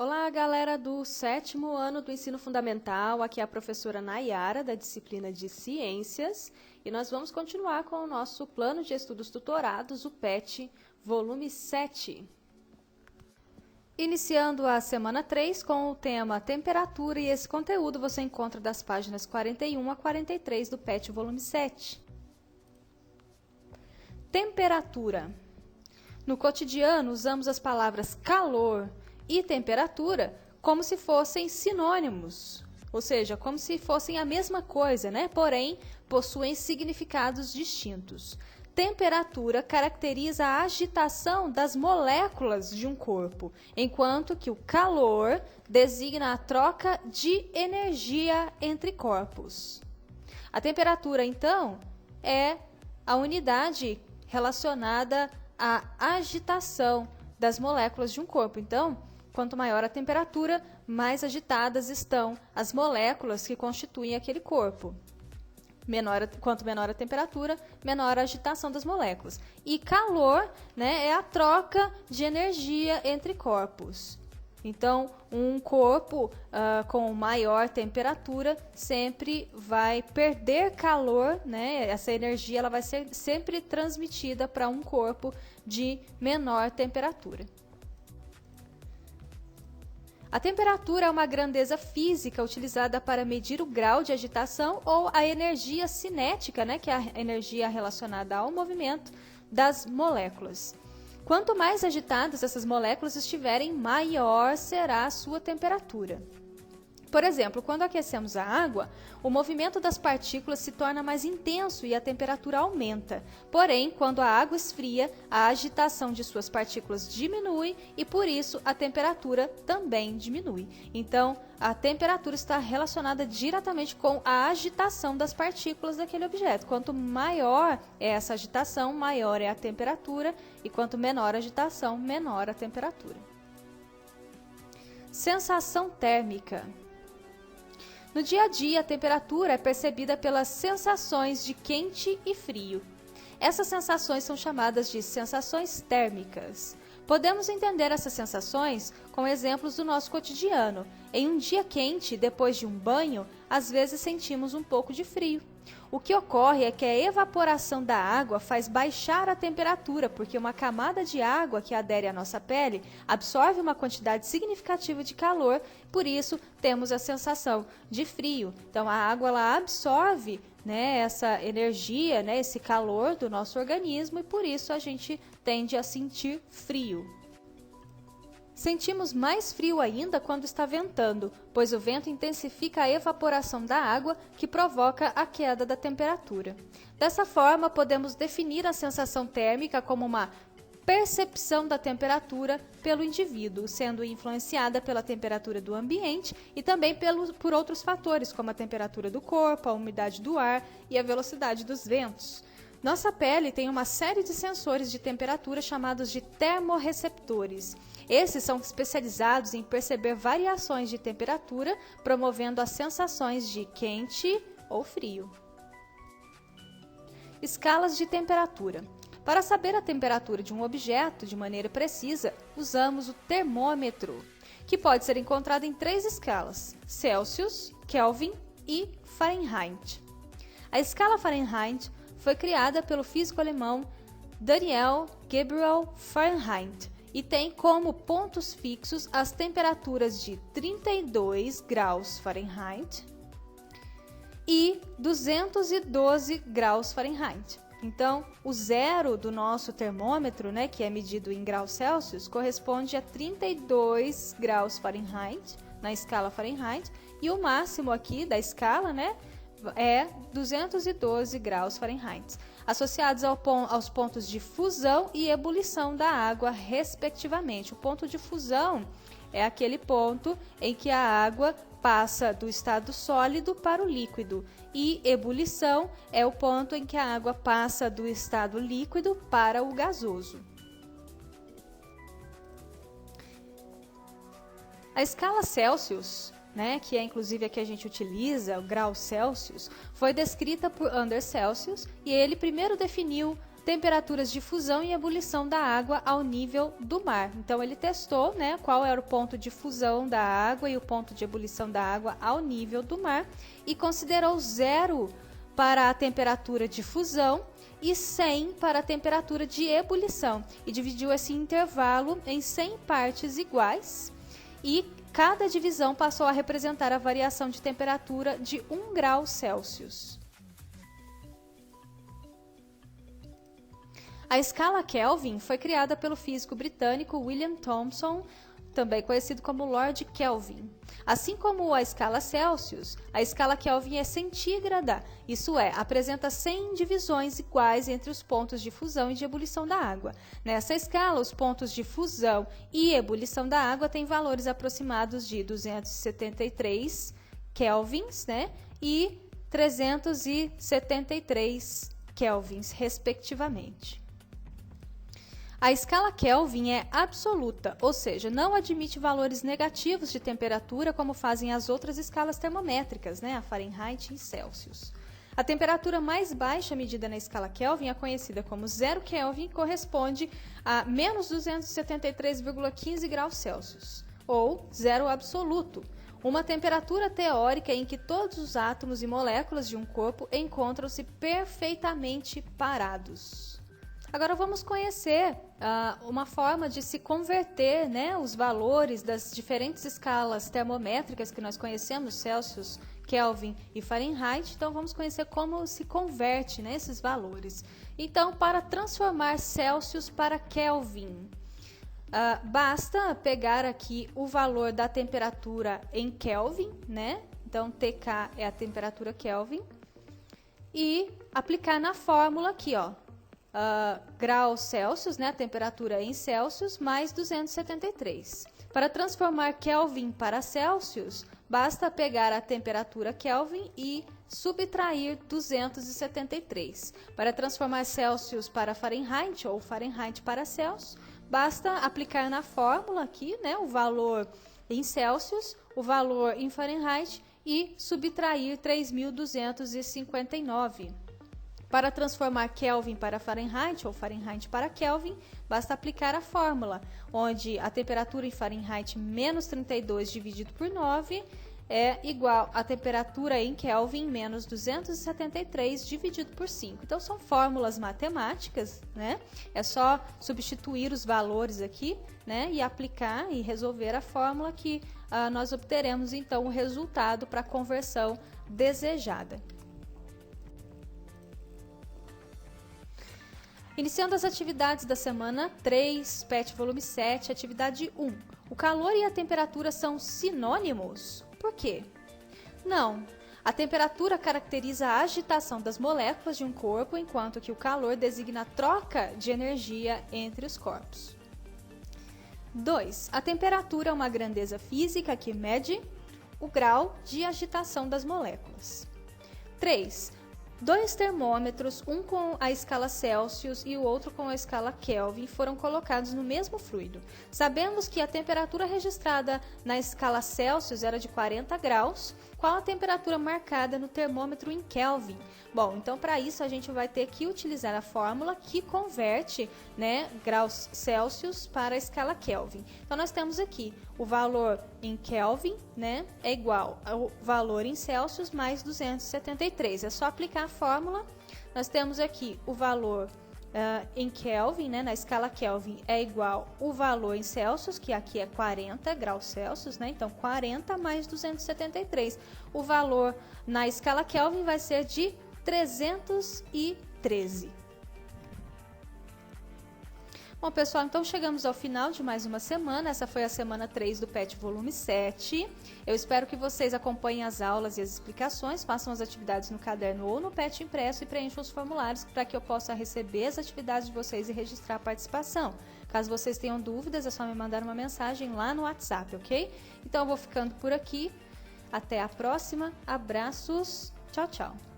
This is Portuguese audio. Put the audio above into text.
Olá, galera do 7º ano do Ensino Fundamental. Aqui é a professora Nayara, da disciplina de Ciências, e nós vamos continuar com o nosso Plano de Estudos Tutorados, o PET, volume 7. Iniciando a semana 3 com o tema Temperatura, e esse conteúdo você encontra das páginas 41 a 43 do PET, volume 7. Temperatura. No cotidiano, usamos as palavras calor e temperatura como se fossem sinônimos, ou seja, como se fossem a mesma coisa, né? Porém, possuem significados distintos. Temperatura caracteriza a agitação das moléculas de um corpo, enquanto que o calor designa a troca de energia entre corpos. A temperatura, então, é a unidade relacionada à agitação das moléculas de um corpo. Então, quanto maior a temperatura, mais agitadas estão as moléculas que constituem aquele corpo. Quanto menor a temperatura, menor a agitação das moléculas. E calor, né, é a troca de energia entre corpos. Então, um corpo com maior temperatura sempre vai perder calor, né? Essa energia ela vai ser sempre transmitida para um corpo de menor temperatura. A temperatura é uma grandeza física utilizada para medir o grau de agitação ou a energia cinética, né, que é a energia relacionada ao movimento das moléculas. Quanto mais agitadas essas moléculas estiverem, maior será a sua temperatura. Por exemplo, quando aquecemos a água, o movimento das partículas se torna mais intenso e a temperatura aumenta. Porém, quando a água esfria, a agitação de suas partículas diminui e, por isso, a temperatura também diminui. Então, a temperatura está relacionada diretamente com a agitação das partículas daquele objeto. Quanto maior é essa agitação, maior é a temperatura, e quanto menor a agitação, menor a temperatura. Sensação térmica. No dia a dia, a temperatura é percebida pelas sensações de quente e frio. Essas sensações são chamadas de sensações térmicas. Podemos entender essas sensações com exemplos do nosso cotidiano. Em um dia quente, depois de um banho, às vezes sentimos um pouco de frio. O que ocorre é que a evaporação da água faz baixar a temperatura, porque uma camada de água que adere à nossa pele absorve uma quantidade significativa de calor, por isso temos a sensação de frio. Então a água ela absorve, né, essa energia, né, esse calor do nosso organismo, e por isso a gente tende a sentir frio. Sentimos mais frio ainda quando está ventando, pois o vento intensifica a evaporação da água, que provoca a queda da temperatura. Dessa forma, podemos definir a sensação térmica como uma percepção da temperatura pelo indivíduo, sendo influenciada pela temperatura do ambiente e também por outros fatores, como a temperatura do corpo, a umidade do ar e a velocidade dos ventos. Nossa pele tem uma série de sensores de temperatura chamados de termorreceptores. Esses são especializados em perceber variações de temperatura, promovendo as sensações de quente ou frio. Escalas de temperatura. Para saber a temperatura de um objeto de maneira precisa, usamos o termômetro, que pode ser encontrado em 3 escalas: Celsius, Kelvin e Fahrenheit. A escala Fahrenheit foi criada pelo físico alemão Daniel Gabriel Fahrenheit e tem como pontos fixos as temperaturas de 32 graus Fahrenheit e 212 graus Fahrenheit. Então, o zero do nosso termômetro, né, que é medido em graus Celsius, corresponde a 32 graus Fahrenheit na escala Fahrenheit, e o máximo aqui da escala, né, é 212 graus Fahrenheit, associados aos pontos de fusão e ebulição da água, respectivamente. O ponto de fusão é aquele ponto em que a água passa do estado sólido para o líquido, e ebulição é o ponto em que a água passa do estado líquido para o gasoso. A escala Celsius, né, que é inclusive a que a gente utiliza, o grau Celsius, foi descrita por Anders Celsius, e ele primeiro definiu temperaturas de fusão e ebulição da água ao nível do mar. Então ele testou, né, qual era o ponto de fusão da água e o ponto de ebulição da água ao nível do mar e considerou 0 para a temperatura de fusão e 100 para a temperatura de ebulição e dividiu esse intervalo em 100 partes iguais e cada divisão passou a representar a variação de temperatura de 1 grau Celsius. A escala Kelvin foi criada pelo físico britânico William Thomson, também conhecido como Lord Kelvin. Assim como a escala Celsius, a escala Kelvin é centígrada, isso é, apresenta 100 divisões iguais entre os pontos de fusão e de ebulição da água. Nessa escala, os pontos de fusão e ebulição da água têm valores aproximados de 273 kelvins, né, e 373 kelvins, respectivamente. A escala Kelvin é absoluta, ou seja, não admite valores negativos de temperatura como fazem as outras escalas termométricas, né, a Fahrenheit e Celsius. A temperatura mais baixa medida na escala Kelvin é conhecida como 0 Kelvin e corresponde a menos 273,15 graus Celsius, ou zero absoluto, uma temperatura teórica em que todos os átomos e moléculas de um corpo encontram-se perfeitamente parados. Agora vamos conhecer uma forma de se converter, né, os valores das diferentes escalas termométricas que nós conhecemos, Celsius, Kelvin e Fahrenheit. Então vamos conhecer como se converte, né, esses valores. Então, para transformar Celsius para Kelvin, basta pegar aqui o valor da temperatura em Kelvin, né? Então TK é a temperatura Kelvin, e aplicar na fórmula aqui, ó. Graus Celsius, né, a temperatura em Celsius, mais 273. Para transformar Kelvin para Celsius, basta pegar a temperatura Kelvin e subtrair 273. Para transformar Celsius para Fahrenheit ou Fahrenheit para Celsius, basta aplicar na fórmula aqui, né, o valor em Celsius, o valor em Fahrenheit e subtrair 3.259. Para transformar Kelvin para Fahrenheit ou Fahrenheit para Kelvin, basta aplicar a fórmula, onde a temperatura em Fahrenheit menos 32 dividido por 9 é igual à temperatura em Kelvin menos 273 dividido por 5. Então, são fórmulas matemáticas, né? É só substituir os valores aqui, né? E aplicar e resolver a fórmula que nós obteremos, então, o resultado para a conversão desejada. Iniciando as atividades da semana 3, PET volume 7, atividade 1. O calor e a temperatura são sinônimos? Por quê? Não. A temperatura caracteriza a agitação das moléculas de um corpo, enquanto que o calor designa a troca de energia entre os corpos. 2. A temperatura é uma grandeza física que mede o grau de agitação das moléculas. 3. Dois termômetros, um com a escala Celsius e o outro com a escala Kelvin, foram colocados no mesmo fluido. Sabemos que a temperatura registrada na escala Celsius era de 40 graus. Qual a temperatura marcada no termômetro em Kelvin? Bom, então para isso a gente vai ter que utilizar a fórmula que converte, né, graus Celsius para a escala Kelvin. Então nós temos aqui o valor em Kelvin, né, é igual ao valor em Celsius mais 273. É só aplicar a fórmula. Nós temos aqui o valor em Kelvin, né, na escala Kelvin, é igual o valor em Celsius, que aqui é 40 graus Celsius, né, então 40 mais 273. O valor na escala Kelvin vai ser de 313. Bom, pessoal, então chegamos ao final de mais uma semana. Essa foi a semana 3 do PET volume 7. Eu espero que vocês acompanhem as aulas e as explicações, façam as atividades no caderno ou no PET impresso e preencham os formulários para que eu possa receber as atividades de vocês e registrar a participação. Caso vocês tenham dúvidas, é só me mandar uma mensagem lá no WhatsApp, ok? Então eu vou ficando por aqui. Até a próxima. Abraços. Tchau, tchau.